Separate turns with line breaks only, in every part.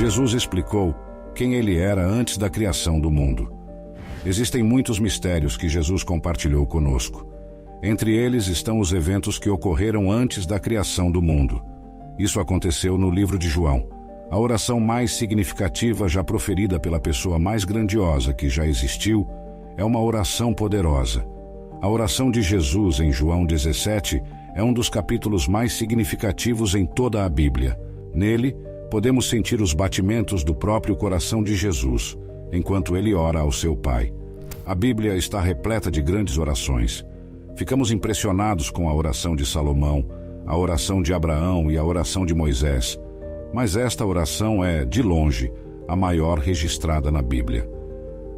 Jesus explicou quem ele era antes da criação do mundo. Existem muitos mistérios que Jesus compartilhou conosco. Entre eles estão os eventos que ocorreram antes da criação do mundo. Isso aconteceu no livro de João, a oração mais significativa já proferida pela pessoa mais grandiosa que já existiu. É uma oração poderosa. A oração de Jesus em João 17 é um dos capítulos mais significativos em toda a Bíblia. Nele, podemos sentir os batimentos do próprio coração de Jesus, enquanto ele ora ao seu Pai. A Bíblia está repleta de grandes orações. Ficamos impressionados com a oração de Salomão, a oração de Abraão e a oração de Moisés. Mas esta oração é, de longe, a maior registrada na Bíblia.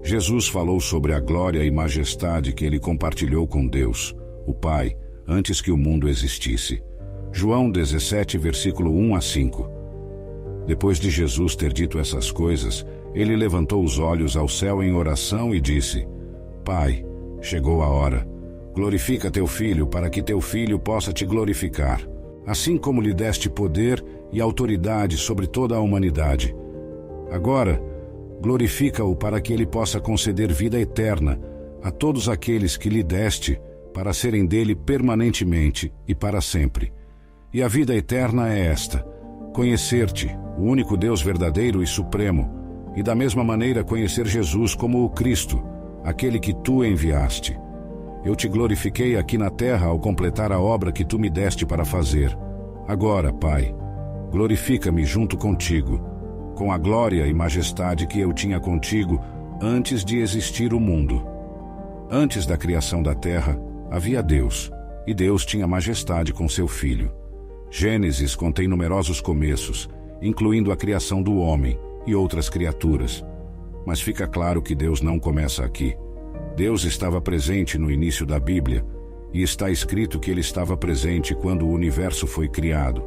Jesus falou sobre a glória e majestade que ele compartilhou com Deus, o Pai, antes que o mundo existisse. João 17, versículo 1 a 5. Depois de Jesus ter dito essas coisas, ele levantou os olhos ao céu em oração e disse: Pai, chegou a hora. Glorifica teu Filho, para que teu Filho possa te glorificar, assim como lhe deste poder e autoridade sobre toda a humanidade. Agora, glorifica-o para que ele possa conceder vida eterna a todos aqueles que lhe deste, para serem dele permanentemente e para sempre. E a vida eterna é esta: conhecer-te, o único Deus verdadeiro e supremo, e da mesma maneira conhecer Jesus como o Cristo, aquele que tu enviaste. Eu te glorifiquei aqui na terra ao completar a obra que tu me deste para fazer. Agora, Pai, glorifica-me junto contigo, com a glória e majestade que eu tinha contigo antes de existir o mundo. Antes da criação da terra, havia Deus, e Deus tinha majestade com seu Filho. Gênesis contém numerosos começos, incluindo a criação do homem e outras criaturas. Mas fica claro que Deus não começa aqui. Deus estava presente no início da Bíblia, e está escrito que ele estava presente quando o universo foi criado.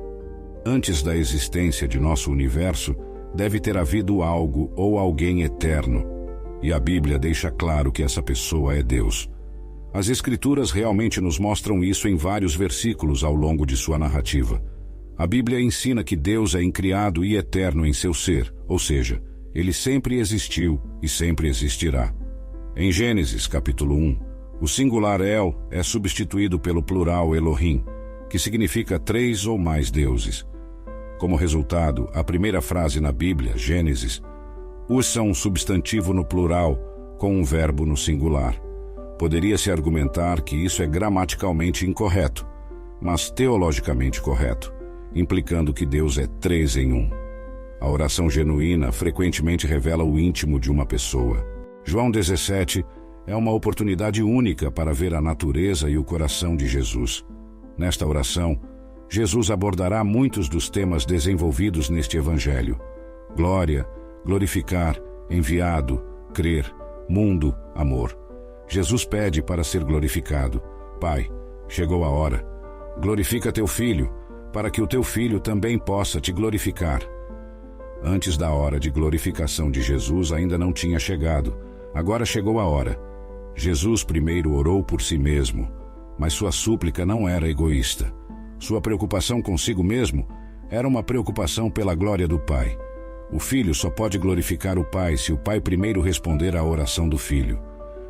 Antes da existência de nosso universo, deve ter havido algo ou alguém eterno, e a Bíblia deixa claro que essa pessoa é Deus. As Escrituras realmente nos mostram isso em vários versículos ao longo de sua narrativa. A Bíblia ensina que Deus é incriado e eterno em seu ser, ou seja, ele sempre existiu e sempre existirá. Em Gênesis, capítulo 1, o singular El é substituído pelo plural Elohim, que significa 3 ou mais deuses. Como resultado, a primeira frase na Bíblia, Gênesis, usa um substantivo no plural com um verbo no singular. Poderia-se argumentar que isso é gramaticalmente incorreto, mas teologicamente correto, implicando que Deus é 3 em 1. A oração genuína frequentemente revela o íntimo de uma pessoa. João 17 é uma oportunidade única para ver a natureza e o coração de Jesus. Nesta oração, Jesus abordará muitos dos temas desenvolvidos neste Evangelho: glória, glorificar, enviado, crer, mundo, amor. Jesus pede para ser glorificado. Pai, chegou a hora. Glorifica teu Filho, para que o teu Filho também possa te glorificar. Antes da hora de glorificação de Jesus ainda não tinha chegado. Agora chegou a hora. Jesus primeiro orou por si mesmo, mas sua súplica não era egoísta. Sua preocupação consigo mesmo era uma preocupação pela glória do Pai. O Filho só pode glorificar o Pai se o Pai primeiro responder à oração do Filho.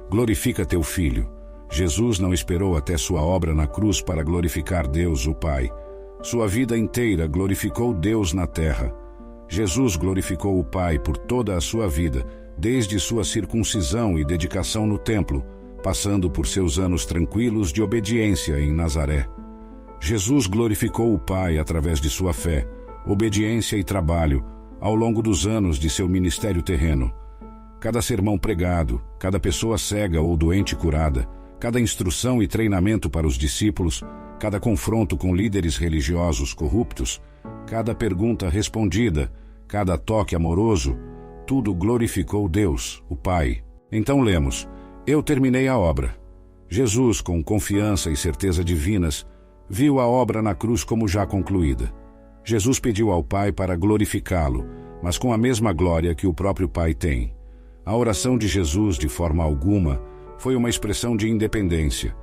Glorifica teu Filho. Jesus não esperou até sua obra na cruz para glorificar Deus, o Pai. Sua vida inteira glorificou Deus na terra. Jesus glorificou o Pai por toda a sua vida, desde sua circuncisão e dedicação no templo, passando por seus anos tranquilos de obediência em Nazaré. Jesus glorificou o Pai através de sua fé, obediência e trabalho, ao longo dos anos de seu ministério terreno. Cada sermão pregado, cada pessoa cega ou doente curada, cada instrução e treinamento para os discípulos, cada confronto com líderes religiosos corruptos, cada pergunta respondida, cada toque amoroso, tudo glorificou Deus, o Pai. Então lemos: eu terminei a obra. Jesus, com confiança e certeza divinas, viu a obra na cruz como já concluída. Jesus pediu ao Pai para glorificá-lo, mas com a mesma glória que o próprio Pai tem. A oração de Jesus, de forma alguma, foi uma expressão de independência,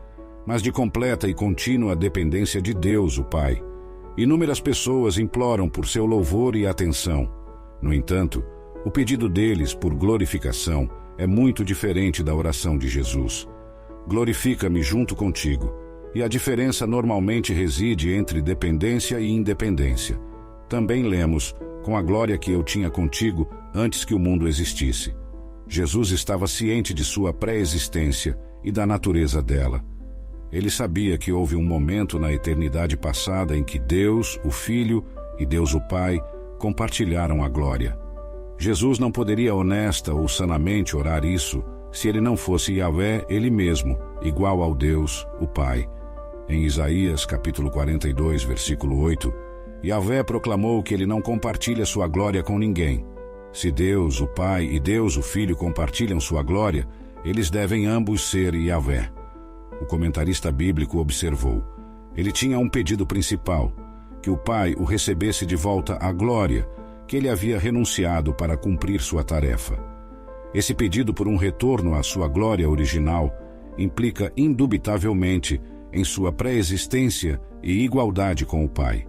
mas de completa e contínua dependência de Deus, o Pai. Inúmeras pessoas imploram por seu louvor e atenção. No entanto, o pedido deles por glorificação é muito diferente da oração de Jesus. Glorifica-me junto contigo. E a diferença normalmente reside entre dependência e independência. Também lemos, com a glória que eu tinha contigo antes que o mundo existisse. Jesus estava ciente de sua pré-existência e da natureza dela. Ele sabia que houve um momento na eternidade passada em que Deus, o Filho, e Deus o Pai compartilharam a glória. Jesus não poderia honesta ou sanamente orar isso se ele não fosse Yahvé ele mesmo, igual ao Deus, o Pai. Em Isaías capítulo 42, versículo 8, Yahvé proclamou que ele não compartilha sua glória com ninguém. Se Deus, o Pai, e Deus, o Filho, compartilham sua glória, eles devem ambos ser Yahvé. O comentarista bíblico observou: ele tinha um pedido principal, que o Pai o recebesse de volta à glória, que ele havia renunciado para cumprir sua tarefa. Esse pedido por um retorno à sua glória original implica indubitavelmente em sua pré-existência e igualdade com o Pai.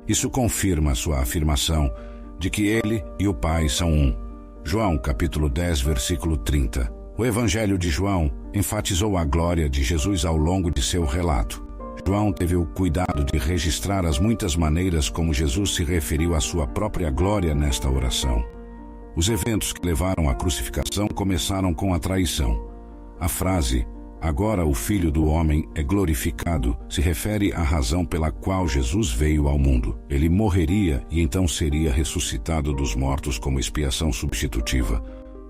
Isso confirma sua afirmação de que ele e o Pai são um. João capítulo 10, versículo 30. O Evangelho de João enfatizou a glória de Jesus ao longo de seu relato. João teve o cuidado de registrar as muitas maneiras como Jesus se referiu à sua própria glória nesta oração. Os eventos que levaram à crucificação começaram com a traição. A frase "agora o Filho do Homem é glorificado" se refere à razão pela qual Jesus veio ao mundo. Ele morreria e então seria ressuscitado dos mortos como expiação substitutiva.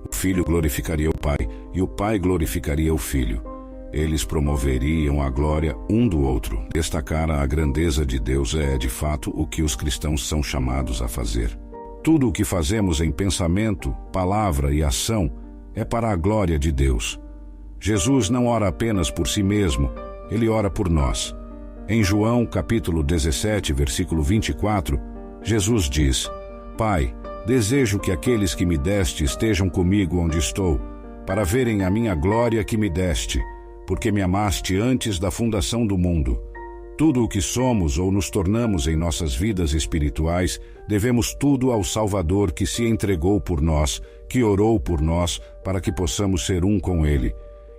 O Filho glorificaria o Pai e o Pai glorificaria o Filho. Eles promoveriam a glória um do outro. Destacar a grandeza de Deus é, de fato, o que os cristãos são chamados a fazer. Tudo o que fazemos em pensamento, palavra e ação é para a glória de Deus. Jesus não ora apenas por si mesmo, ele ora por nós. Em João capítulo 17, versículo 24, Jesus diz: Pai, desejo que aqueles que me deste estejam comigo onde estou, para verem a minha glória que me deste, porque me amaste antes da fundação do mundo. Tudo o que somos ou nos tornamos em nossas vidas espirituais, devemos tudo ao Salvador que se entregou por nós, que orou por nós, para que possamos ser um com Ele,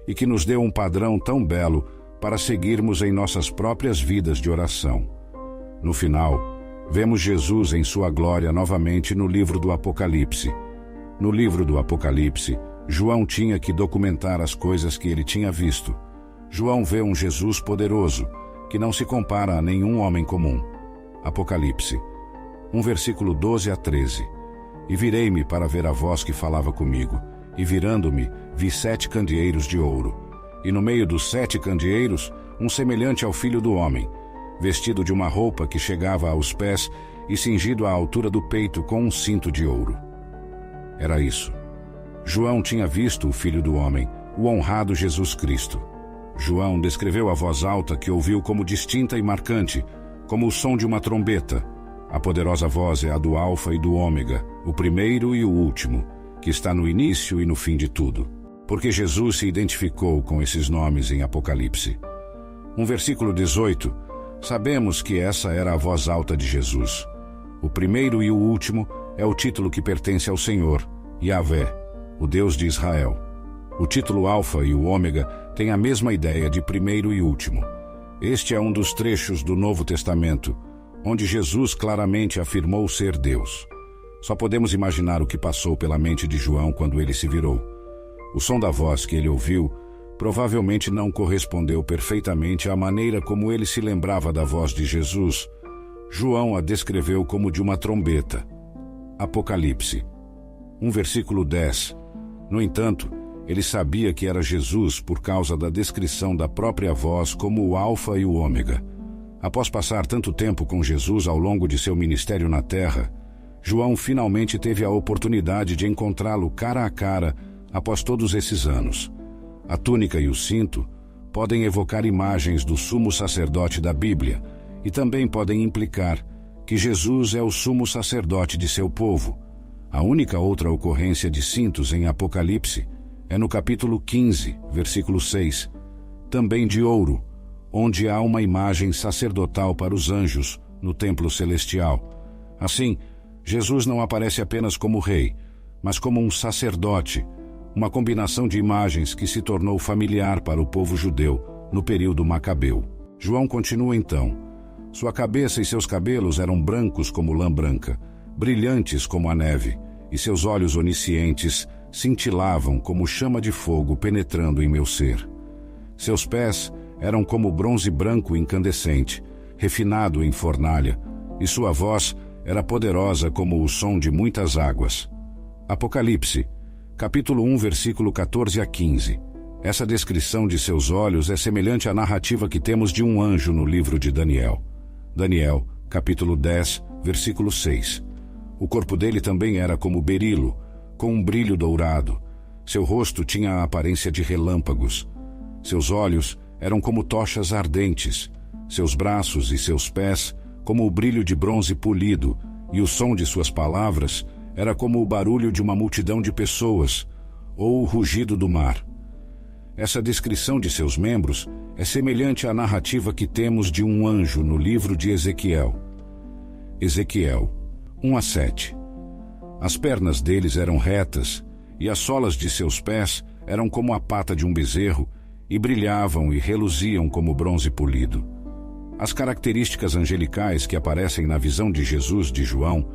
e que nos deu um padrão tão belo para seguirmos em nossas próprias vidas de oração. No final, vemos Jesus em sua glória novamente no livro do Apocalipse. No livro do Apocalipse, João tinha que documentar as coisas que ele tinha visto. João vê um Jesus poderoso, que não se compara a nenhum homem comum. Apocalipse 1, versículo 12 a 13. E virei-me para ver a voz que falava comigo, e virando-me, vi 7 candeeiros de ouro. E no meio dos 7 candeeiros, um semelhante ao Filho do Homem, vestido de uma roupa que chegava aos pés e cingido à altura do peito com um cinto de ouro. Era isso. João tinha visto o Filho do Homem, o honrado Jesus Cristo. João descreveu a voz alta que ouviu como distinta e marcante, como o som de uma trombeta. A poderosa voz é a do Alfa e do Ômega, o primeiro e o último, que está no início e no fim de tudo. Porque Jesus se identificou com esses nomes em Apocalipse. No versículo 18, sabemos que essa era a voz alta de Jesus. O primeiro e o último é o título que pertence ao Senhor, Yahvé, o Deus de Israel. O título Alfa e o Ômega têm a mesma ideia de primeiro e último. Este é um dos trechos do Novo Testamento, onde Jesus claramente afirmou ser Deus. Só podemos imaginar o que passou pela mente de João quando ele se virou. O som da voz que ele ouviu provavelmente não correspondeu perfeitamente à maneira como ele se lembrava da voz de Jesus. João a descreveu como de uma trombeta. Apocalipse 1, versículo 10. No entanto, ele sabia que era Jesus por causa da descrição da própria voz como o Alfa e o Ômega. Após passar tanto tempo com Jesus ao longo de seu ministério na terra, João finalmente teve a oportunidade de encontrá-lo cara a cara após todos esses anos. A túnica e o cinto podem evocar imagens do sumo sacerdote da Bíblia e também podem implicar que Jesus é o sumo sacerdote de seu povo. A única outra ocorrência de cintos em Apocalipse é no capítulo 15, versículo 6, também de ouro, onde há uma imagem sacerdotal para os anjos no templo celestial. Assim, Jesus não aparece apenas como rei, mas como um sacerdote, uma combinação de imagens que se tornou familiar para o povo judeu no período macabeu. João continua então. Sua cabeça e seus cabelos eram brancos como lã branca, brilhantes como a neve, e seus olhos oniscientes cintilavam como chama de fogo penetrando em meu ser. Seus pés eram como bronze branco incandescente, refinado em fornalha, e sua voz era poderosa como o som de muitas águas. Apocalipse, capítulo 1, versículo 14 a 15. Essa descrição de seus olhos é semelhante à narrativa que temos de um anjo no livro de Daniel. Daniel, capítulo 10, versículo 6. O corpo dele também era como berilo, com um brilho dourado. Seu rosto tinha a aparência de relâmpagos. Seus olhos eram como tochas ardentes. Seus braços e seus pés como o brilho de bronze polido, e o som de suas palavras era como o barulho de uma multidão de pessoas, ou o rugido do mar. Essa descrição de seus membros é semelhante à narrativa que temos de um anjo no livro de Ezequiel. Ezequiel 1 a 7. As pernas deles eram retas, e as solas de seus pés eram como a pata de um bezerro, e brilhavam e reluziam como bronze polido. As características angelicais que aparecem na visão de Jesus de João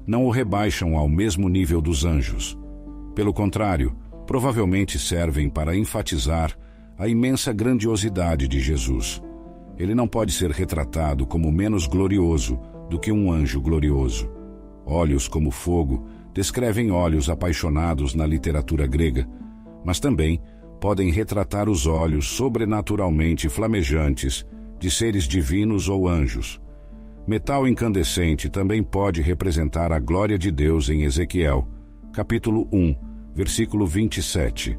não o rebaixam ao mesmo nível dos anjos. Pelo contrário, provavelmente servem para enfatizar a imensa grandiosidade de Jesus. Ele não pode ser retratado como menos glorioso do que um anjo glorioso. Olhos como fogo descrevem olhos apaixonados na literatura grega, mas também podem retratar os olhos sobrenaturalmente flamejantes de seres divinos ou anjos. Metal incandescente também pode representar a glória de Deus em Ezequiel, capítulo 1, versículo 27.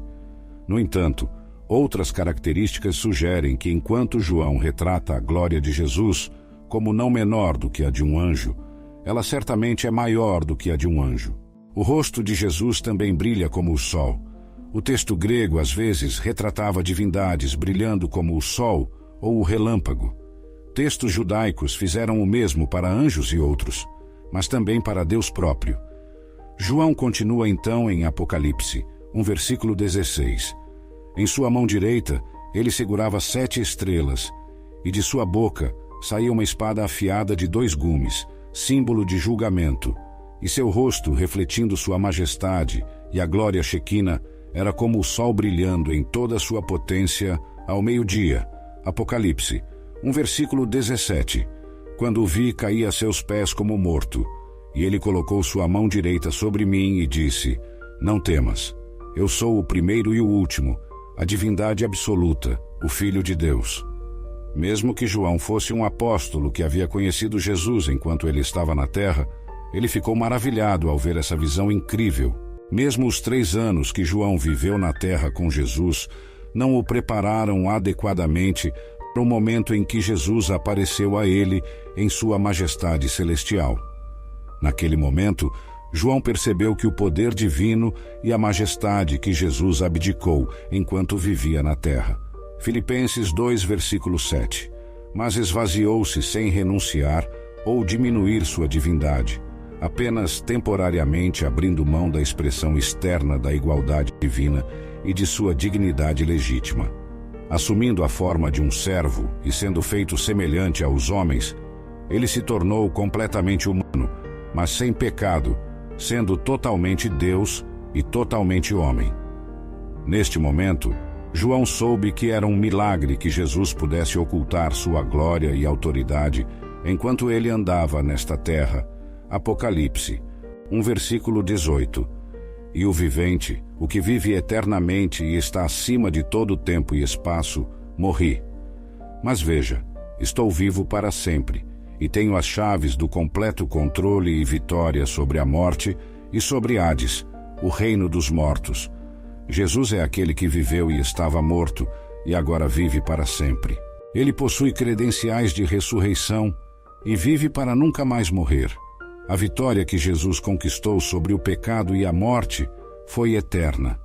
No entanto, outras características sugerem que enquanto João retrata a glória de Jesus como não menor do que a de um anjo, ela certamente é maior do que a de um anjo. O rosto de Jesus também brilha como o sol. O texto grego às vezes retratava divindades brilhando como o sol ou o relâmpago. Textos judaicos fizeram o mesmo para anjos e outros, mas também para Deus próprio. João continua então em Apocalipse, versículo 16. Em sua mão direita, ele segurava 7 estrelas, e de sua boca saía uma espada afiada de 2 gumes, símbolo de julgamento, e seu rosto, refletindo sua majestade e a glória Shequina, era como o sol brilhando em toda a sua potência ao meio-dia. Apocalipse, versículo 17. Quando o vi, caí a seus pés como morto, e ele colocou sua mão direita sobre mim e disse: Não temas, eu sou o primeiro e o último, a divindade absoluta, o Filho de Deus. Mesmo que João fosse um apóstolo que havia conhecido Jesus enquanto ele estava na terra, ele ficou maravilhado ao ver essa visão incrível. Mesmo os 3 anos que João viveu na terra com Jesus não o prepararam adequadamente para o momento em que Jesus apareceu a ele em sua majestade celestial. Naquele momento, João percebeu que o poder divino e a majestade que Jesus abdicou enquanto vivia na terra. Filipenses 2, versículo 7. Mas esvaziou-se sem renunciar ou diminuir sua divindade, apenas temporariamente abrindo mão da expressão externa da igualdade divina e de sua dignidade legítima. Assumindo a forma de um servo e sendo feito semelhante aos homens, ele se tornou completamente humano, mas sem pecado, sendo totalmente Deus e totalmente homem. Neste momento, João soube que era um milagre que Jesus pudesse ocultar sua glória e autoridade enquanto ele andava nesta terra. Apocalipse, versículo 18. E o vivente, o que vive eternamente e está acima de todo tempo e espaço, morri. Mas veja, estou vivo para sempre, e tenho as chaves do completo controle e vitória sobre a morte e sobre Hades, o reino dos mortos. Jesus é aquele que viveu e estava morto, e agora vive para sempre. Ele possui credenciais de ressurreição e vive para nunca mais morrer. A vitória que Jesus conquistou sobre o pecado e a morte foi eterna.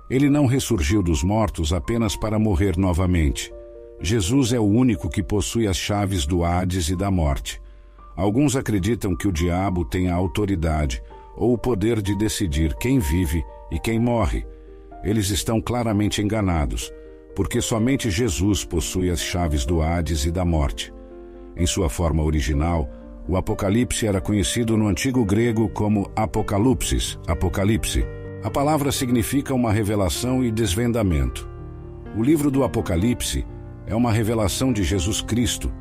Ele não ressurgiu dos mortos apenas para morrer novamente. Jesus é o único que possui as chaves do Hades e da morte. Alguns acreditam que o diabo tem a autoridade ou o poder de decidir quem vive e quem morre. Eles estão claramente enganados, porque somente Jesus possui as chaves do Hades e da morte. Em sua forma original, o Apocalipse era conhecido no antigo grego como Apocalipsis, Apocalipse. A palavra significa uma revelação e desvendamento. O livro do Apocalipse é uma revelação de Jesus Cristo,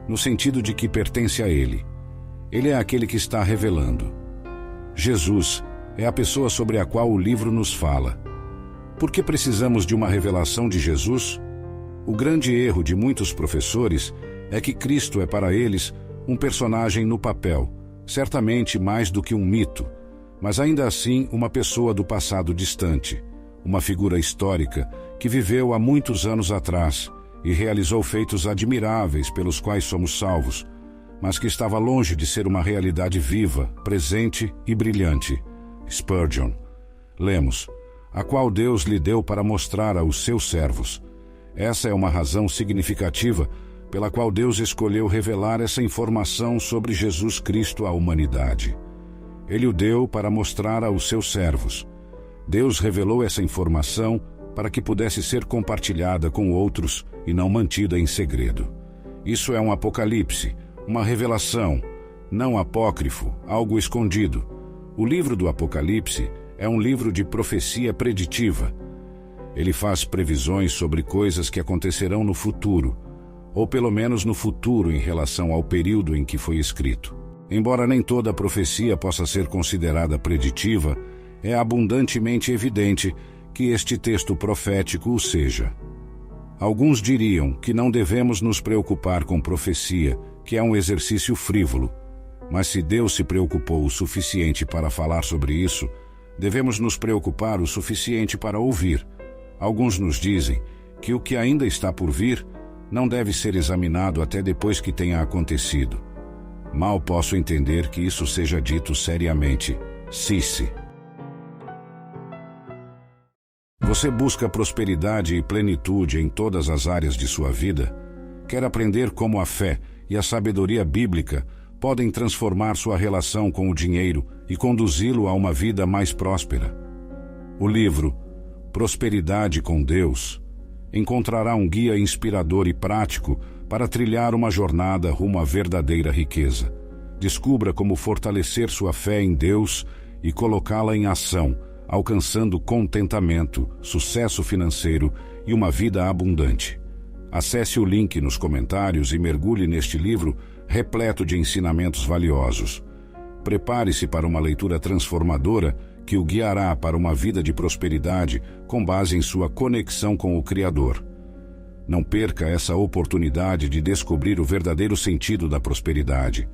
no sentido de que pertence a Ele. Ele é aquele que está revelando. Jesus é a pessoa sobre a qual o livro nos fala. Por que precisamos de uma revelação de Jesus? O grande erro de muitos professores é que Cristo é para eles um personagem no papel, certamente mais do que um mito, mas ainda assim uma pessoa do passado distante, uma figura histórica que viveu há muitos anos atrás e realizou feitos admiráveis pelos quais somos salvos, mas que estava longe de ser uma realidade viva, presente e brilhante. Spurgeon. Lemos: a qual Deus lhe deu para mostrar aos seus servos. Essa é uma razão significativa pela qual Deus escolheu revelar essa informação sobre Jesus Cristo à humanidade. Ele o deu para mostrar aos seus servos. Deus revelou essa informação para que pudesse ser compartilhada com outros e não mantida em segredo. Isso é um apocalipse, uma revelação, não apócrifo, algo escondido. O livro do Apocalipse é um livro de profecia preditiva. Ele faz previsões sobre coisas que acontecerão no futuro, ou pelo menos no futuro em relação ao período em que foi escrito. Embora nem toda a profecia possa ser considerada preditiva, é abundantemente evidente que este texto profético o seja. Alguns diriam que não devemos nos preocupar com profecia, que é um exercício frívolo, mas se Deus se preocupou o suficiente para falar sobre isso, devemos nos preocupar o suficiente para ouvir. Alguns nos dizem que o que ainda está por vir não deve ser examinado até depois que tenha acontecido. Mal posso entender que isso seja dito seriamente. Cisse. Você busca prosperidade e plenitude em todas as áreas de sua vida? Quer aprender como a fé e a sabedoria bíblica podem transformar sua relação com o dinheiro e conduzi-lo a uma vida mais próspera? O livro Prosperidade com Deus encontrará um guia inspirador e prático para trilhar uma jornada rumo à verdadeira riqueza. Descubra como fortalecer sua fé em Deus e colocá-la em ação, alcançando contentamento, sucesso financeiro e uma vida abundante. Acesse o link nos comentários e mergulhe neste livro repleto de ensinamentos valiosos. Prepare-se para uma leitura transformadora que o guiará para uma vida de prosperidade com base em sua conexão com o Criador. Não perca essa oportunidade de descobrir o verdadeiro sentido da prosperidade.